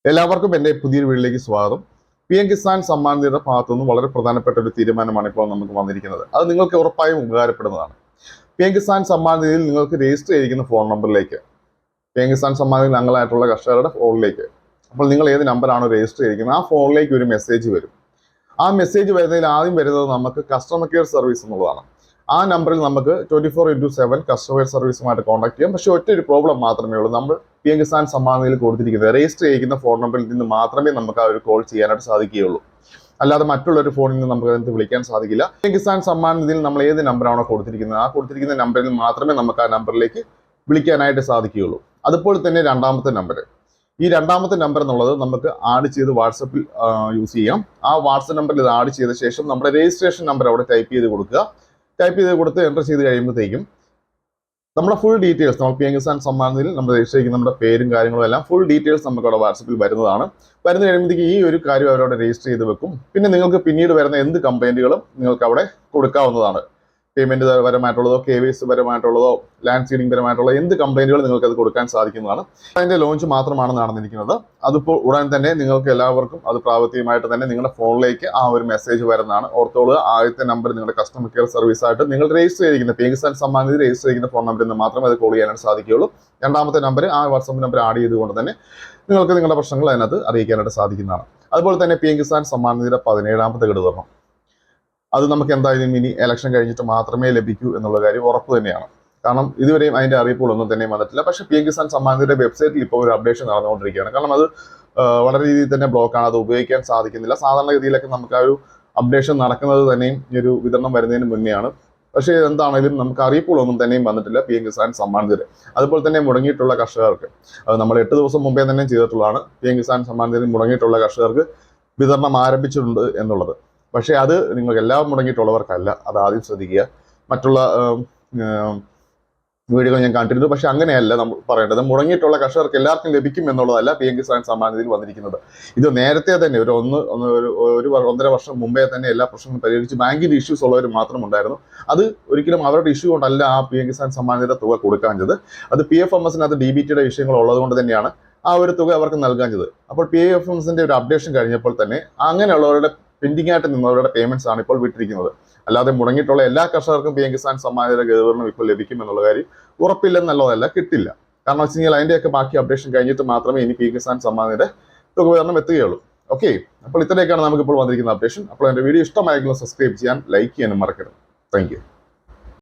എല്ലാവർക്കും എൻ്റെ പുതിയൊരു വീട്ടിലേക്ക് സ്വാഗതം. PM കിസാൻ സമ്മാൻ നിധിയുടെ ഭാഗത്തു നിന്നും വളരെ പ്രധാനപ്പെട്ട ഒരു തീരുമാനമാണ് ഇപ്പോൾ നമുക്ക് വന്നിരിക്കുന്നത്. അത് നിങ്ങൾക്ക് ഉറപ്പായും ഉപകാരപ്പെടുന്നതാണ്. PM കിസാൻ സമ്മാൻ നിധിയിൽ നിങ്ങൾക്ക് രജിസ്റ്റർ ചെയ്തിരിക്കുന്ന ഫോൺ നമ്പറിലേക്ക് PM കിസാൻ സമ്മാൻ നിധിയിൽ അംഗങ്ങളായിട്ടുള്ള കർഷകരുടെ ഫോണിലേക്ക്, അപ്പോൾ നിങ്ങൾ ഏത് നമ്പറാണോ രജിസ്റ്റർ ചെയ്തിരിക്കുന്നത് ആ ഫോണിലേക്ക് ഒരു മെസ്സേജ് വരും. ആ മെസ്സേജ് വരുന്നതിൽ ആദ്യം വരുന്നത് നമുക്ക് കസ്റ്റമർ കെയർ സർവീസ് എന്നുള്ളതാണ്. ആ നമ്പറിൽ നമുക്ക് 24/7 കസ്റ്റമർ സർവീസുമായിട്ട് കോൺടാക്ട് ചെയ്യാം. പക്ഷേ ഒറ്റൊരു പ്രോബ്ലം മാത്രമേ ഉള്ളൂ. നമ്മൾ PM കിസാൻ സമ്മാൻ നിധിയിൽ കൊടുത്തിരിക്കുന്നത് രജിസ്റ്റർ ചെയ്തിരിക്കുന്ന ഫോൺ നമ്പറിൽ നിന്ന് മാത്രമേ നമുക്ക് ആ ഒരു കോൾ ചെയ്യാനായിട്ട് സാധിക്കുകയുള്ളൂ. അല്ലാതെ മറ്റുള്ളൊരു ഫോണിൽ നിന്ന് നമുക്ക് അതിനകത്ത് വിളിക്കാൻ സാധിക്കില്ല. PM കിസാൻ സമ്മാൻ നിധിയിൽ നമ്മൾ ഏത് നമ്പറാണോ കൊടുത്തിരിക്കുന്നത് ആ കൊടുത്തിരിക്കുന്ന നമ്പറിൽ മാത്രമേ നമുക്ക് ആ നമ്പറിലേക്ക് വിളിക്കാനായിട്ട് സാധിക്കുകയുള്ളൂ. അതുപോലെ തന്നെ രണ്ടാമത്തെ നമ്പർ എന്നുള്ളത് നമുക്ക് ആഡ് ചെയ്ത് വാട്സപ്പിൽ യൂസ് ചെയ്യാം. ആ വാട്സപ്പ് നമ്പറിൽ ഇത് ആഡ് ചെയ്ത ശേഷം നമ്മുടെ രജിസ്ട്രേഷൻ നമ്പർ അവിടെ ടൈപ്പ് ചെയ്ത് കൊടുക്കുക. ടൈപ്പ് ചെയ്ത് കൊടുത്ത് എൻ്റർ ചെയ്ത് കഴിയുമ്പോഴത്തേക്കും നമ്മുടെ ഫുൾ ഡീറ്റെയിൽസ്, നമ്മൾ PM കിസാൻ സമ്മാൻ നിധിയിൽ നമ്മൾ രജിസ്റ്റർ ചെയ്യുന്ന നമ്മുടെ പേരും കാര്യങ്ങളും എല്ലാം ഫുൾ ഡീറ്റെയിൽസ് നമുക്ക് അവിടെ വാട്സപ്പിൽ വരുന്നതാണ്. വരുന്ന കഴിയുമ്പോഴത്തേക്ക് ഈ ഒരു കാര്യം അവരവിടെ രജിസ്റ്റർ ചെയ്ത് വെക്കും. പിന്നെ നിങ്ങൾക്ക് പിന്നീട് വരുന്ന എന്ത് കംപ്ലൈൻറ്റുകളും നിങ്ങൾക്ക് അവിടെ കൊടുക്കാവുന്നതാണ്. പേയ്മെന്റ് പരമായിട്ടുള്ളതോ KYC പരമായിട്ടുള്ളതോ ലാൻഡ് സീഡിംഗ് പരമായിട്ടുള്ള എന്ത് കംപ്ലൈൻറ്റുകൾ നിങ്ങൾക്ക് അത് കൊടുക്കാൻ സാധിക്കുന്നതാണ്. അതിൻ്റെ ലോഞ്ച് മാത്രമാണ് നടന്നിരിക്കുന്നത്. അതിപ്പോൾ ഉടൻ തന്നെ നിങ്ങൾക്ക് എല്ലാവർക്കും അത് പ്രാവർത്തികമായിട്ട് തന്നെ നിങ്ങളുടെ ഫോണിലേക്ക് ആ ഒരു മെസ്സേജ് വരുന്നതാണ്. ഓർത്തോളുക, ആദ്യത്തെ നമ്പർ നിങ്ങളുടെ കസ്റ്റമർ കെയർ സർവീസ് ആയിട്ട് നിങ്ങൾ രജിസ്റ്റർ ചെയ്തിരിക്കുന്ന PM കിസാൻ സമ്മാൻ നിധി രജിസ്റ്റർ ചെയ്യുന്ന ഫോൺ നമ്പറിൽ നിന്ന് മാത്രമേ അത് കോൾ ചെയ്യാനായിട്ട് സാധിക്കുകയുള്ളൂ. രണ്ടാമത്തെ നമ്പർ ആ വാട്സപ്പ് നമ്പർ ആഡ് ചെയ്തുകൊണ്ട് തന്നെ നിങ്ങൾക്ക് നിങ്ങളുടെ പ്രശ്നങ്ങൾ അതിനകത്ത് അറിയിക്കാനായിട്ട് സാധിക്കുന്നതാണ്. അതുപോലെ തന്നെ PM കിസാൻ സമ്മാൻ നിധിയുടെ 17ാമത്തെ ഗഡു തരണം, അത് നമുക്ക് എന്തായാലും ഇനി ഇലക്ഷൻ കഴിഞ്ഞിട്ട് മാത്രമേ ലഭിക്കൂ എന്നുള്ള കാര്യം ഉറപ്പ് തന്നെയാണ്. കാരണം ഇതുവരെയും അതിന്റെ അറിയിപ്പുകളൊന്നും തന്നെ വന്നിട്ടില്ല. പക്ഷേ PM കിസാൻ സമ്മാൻ നിധിയുടെ വെബ്സൈറ്റിൽ ഇപ്പോൾ ഒരു അപ്ഡേഷൻ നടന്നുകൊണ്ടിരിക്കുകയാണ്. കാരണം അത് വളരെ രീതിയിൽ തന്നെ ബ്ലോക്കാണ്, അത് ഉപയോഗിക്കാൻ സാധിക്കുന്നില്ല. സാധാരണഗതിയിലൊക്കെ നമുക്ക് ആ ഒരു അപ്ഡേഷൻ നടക്കുന്നത് തന്നെയും ഈ ഒരു വിതരണം വരുന്നതിന് മുന്നെയാണ്. പക്ഷേ എന്താണെങ്കിലും നമുക്ക് അറിയിപ്പുകളൊന്നും തന്നെയും വന്നിട്ടില്ല PM കിസാൻ സമ്മാൻ നിധി. അതുപോലെ തന്നെ മുടങ്ങിയിട്ടുള്ള കർഷകർക്ക്, അത് നമ്മൾ 8 ദിവസം മുമ്പേ തന്നെ ചെയ്തിട്ടുള്ളതാണ്. PM കിസാൻ സമ്മാൻ നിധി മുടങ്ങിയിട്ടുള്ള കർഷകർക്ക് വിതരണം ആരംഭിച്ചിട്ടുണ്ട് എന്നുള്ളത്. പക്ഷേ അത് നിങ്ങൾക്ക് എല്ലാം മുടങ്ങിയിട്ടുള്ളവർക്കല്ല, അത് ആദ്യം ശ്രദ്ധിക്കുക. മറ്റുള്ള വീഡിയോകൾ ഞാൻ കണ്ടിരുന്നു, പക്ഷെ അങ്ങനെയല്ല നമ്മൾ പറയേണ്ടത്. മുടങ്ങിയിട്ടുള്ള കർഷകർക്ക് എല്ലാവർക്കും ലഭിക്കും എന്നുള്ളതല്ല PM കിസാൻ സമ്മാൻ നിധിയിൽ വന്നിരിക്കുന്നത്. ഇത് നേരത്തെ തന്നെ ഒരു 1.5 വർഷം മുമ്പേ തന്നെ എല്ലാ പ്രശ്നങ്ങളും പരിഹരിച്ച് ബാങ്കിന്റെ ഇഷ്യൂസ് ഉള്ളവർ മാത്രം ഉണ്ടായിരുന്നു. അത് ഒരിക്കലും അവരുടെ ഇഷ്യൂ കൊണ്ടല്ല ആ PM കിസാൻ സമ്മാൻ നിധിയുടെ തുക കൊടുക്കാഞ്ഞത്. അത് PFMSനകത്ത് DBTയുടെ വിഷയങ്ങൾ ഉള്ളതുകൊണ്ട് തന്നെയാണ് ആ ഒരു തുക അവർക്ക് നൽകാഞ്ഞത്. അപ്പോൾ PFMSന്റെ ഒരു അപ്ഡേഷൻ കഴിഞ്ഞപ്പോൾ തന്നെ അങ്ങനെയുള്ളവരുടെ പെൻഡിംഗ് ആയിട്ട് നിന്നവരുടെ പേയ്മെന്റ്സ് ആണ് ഇപ്പോൾ വിട്ടിരിക്കുന്നത്. അല്ലാതെ മുടങ്ങിയിട്ടുള്ള എല്ലാ കർഷകർക്കും PM കിസാൻ സമ്മാൻ നിധിയുടെ ഗഡു ഇപ്പോൾ ലഭിക്കും എന്നുള്ള കാര്യം ഉറപ്പില്ലെന്നുള്ളതല്ല, കിട്ടില്ല. കാരണം വെച്ച് കഴിഞ്ഞാൽ അതിൻ്റെയൊക്കെ ബാക്കി അപ്ഡേഷൻ കഴിഞ്ഞിട്ട് മാത്രമേ ഇനി PM കിസാൻ സമ്മാൻ നിധിയുടെ തുക വിതരണം എത്തുകയുള്ളൂ. ഓക്കെ, അപ്പോൾ ഇത്രയൊക്കെയാണ് നമുക്കിപ്പോൾ വന്നിരിക്കുന്ന അപ്ഡേഷൻ. അപ്പോൾ എൻ്റെ വീഡിയോ ഇഷ്ടമായെങ്കിലും സബ്സ്ക്രൈബ് ചെയ്യാൻ, ലൈക്ക് ചെയ്യാനും മറക്കരുത്. Thank you.